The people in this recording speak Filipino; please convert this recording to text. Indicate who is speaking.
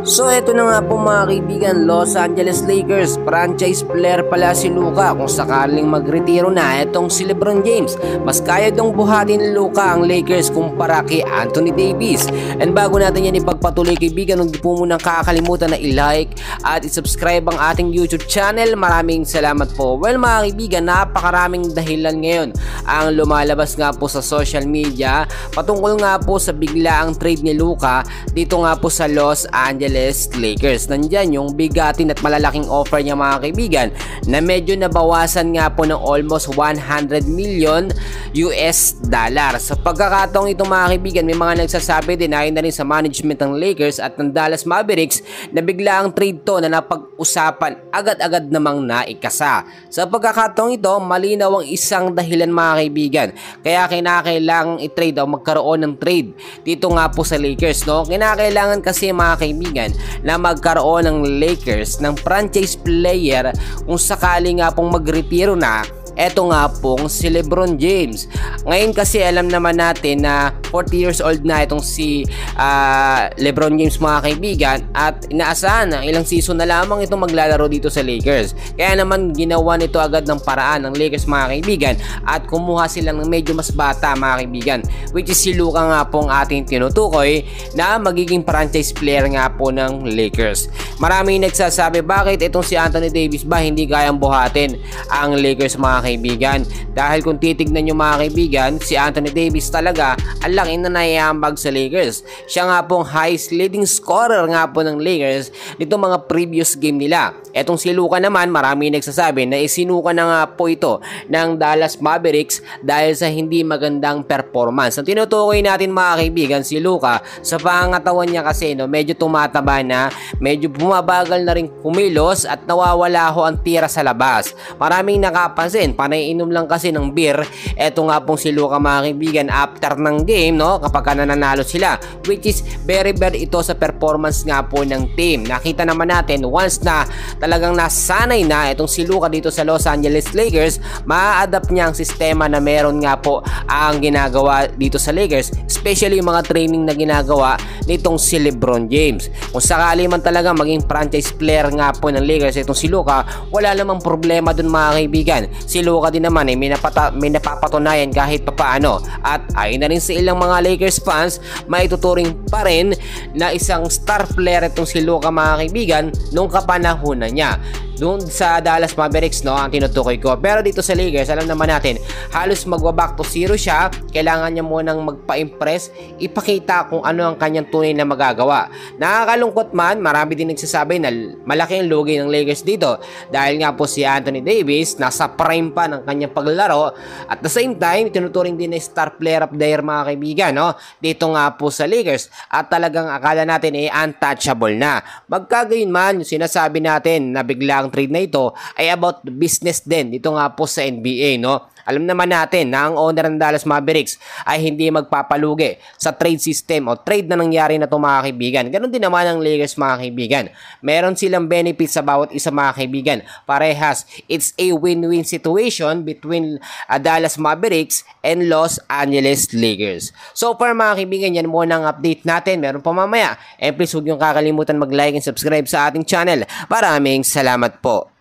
Speaker 1: So eto na nga po mga kaibigan, Los Angeles Lakers franchise player pala si Luka kung sakaling magretiro na itong si LeBron James. Mas kaya dong buhatin ni Luka ang Lakers kumpara kay Anthony Davis. And bago natin yan ipagpatuloy kaibigan, huwag po munang kakalimutan na i-like at i-subscribe ang ating YouTube channel. Maraming salamat po. Well mga kaibigan, napakaraming dahilan ngayon ang lumalabas nga po sa social media patungkol nga po sa biglaang trade ni Luka dito nga po sa Los Angeles Lakers. Nandyan yung bigatin at malalaking offer niya mga kaibigan na medyo nabawasan nga po ng almost 100 million US dollar. Sa pagkakataong ito mga kaibigan, may mga nagsasabi din ayon na rin sa management ng Lakers at ng Dallas Mavericks na biglaang trade to na napag-usapan agad-agad namang naikasa. Sa pagkakataong ito, malinaw ang isang dahilan mga kaibigan kaya kinakailangang i-trade o magkaroon ng trade dito nga po sa Lakers, no? Kinakailangan kasi mga kaibigan na magkaroon ng Lakers ng franchise player kung sakali nga pong magretiro na eto nga pong si LeBron James. Ngayon kasi alam naman natin na 40 years old na itong si LeBron James mga kaibigan at inaasahan na ilang season na lamang itong maglalaro dito sa Lakers. Kaya naman ginawa nito agad ng paraan ng Lakers mga kaibigan at kumuha sila ng medyo mas bata mga kaibigan, which is si Luka nga pong ating tinutukoy na magiging franchise player nga po ng Lakers. Maraming nagsasabi bakit itong si Anthony Davis ba hindi kayang buhatin ang Lakers mga kaibigan, dahil kung titignan nyo mga kaibigan, si Anthony Davis talaga ang laki na naiambag sa Lakers. Siya nga pong highest leading scorer nga po ng Lakers nito mga previous game nila. Etong si Luka naman, marami nagsasabi na isinuka na nga po ito ng Dallas Mavericks dahil sa hindi magandang performance. Ang tinutukoy natin mga kaibigan, si Luka sa pangatawan niya kasi medyo tumataba na, medyo bumabagal na rin kumilos at nawawala ho ang tira sa labas. Maraming nakapansin, panay inom lang kasi ng beer eto nga pong si Luka mga kaibigan after ng game, no, kapag nananalo sila, which is very bad ito sa performance nga po ng team. Nakita naman natin once na talagang nasanay na itong si Luka dito sa Los Angeles Lakers, ma-adapt niya ang sistema na meron nga po ang ginagawa dito sa Lakers, especially yung mga training na ginagawa nitong si LeBron James. Kung sakali man talaga maging franchise player nga po ng Lakers itong si Luka, wala namang problema dun mga kaibigan. Si Luka din naman may napapatunayan kahit papaano at ayon na rin sa ilang mga Lakers fans, maituturing pa rin na isang star player itong si Luka mga kaibigan nung kapanahunan niya doon sa Dallas Mavericks, no, ang tinutukoy ko. Pero dito sa Lakers, alam naman natin halos magwa-back to zero siya. Kailangan niya munang magpa-impress, ipakita kung ano ang kanyang tunay na magagawa. Nakakalungkot man, marami din nagsasabi na malaki ang lugi ng Lakers dito dahil nga po si Anthony Davis nasa prime pa ng kanyang paglalaro at the same time tinuturing din na star player of the year mga kaibigan, no, dito nga po sa Lakers at talagang akala natin untouchable na. Magkagayon man, yung sinasabi natin na biglang trade na ito ay about business din dito nga po sa NBA, no. Alam naman natin na ang owner ng Dallas Mavericks ay hindi magpapalugi sa trade system o trade na nangyari na ito mga kaibigan. Ganon din naman ang Lakers mga kaibigan. Meron silang benefits sa bawat isa mga kaibigan. Parehas, it's a win-win situation between Dallas Mavericks and Los Angeles Lakers. So far mga kaibigan, yan muna ang update natin. Meron pa mamaya. And please huwag niyong kakalimutan mag-like and subscribe sa ating channel. Maraming salamat po.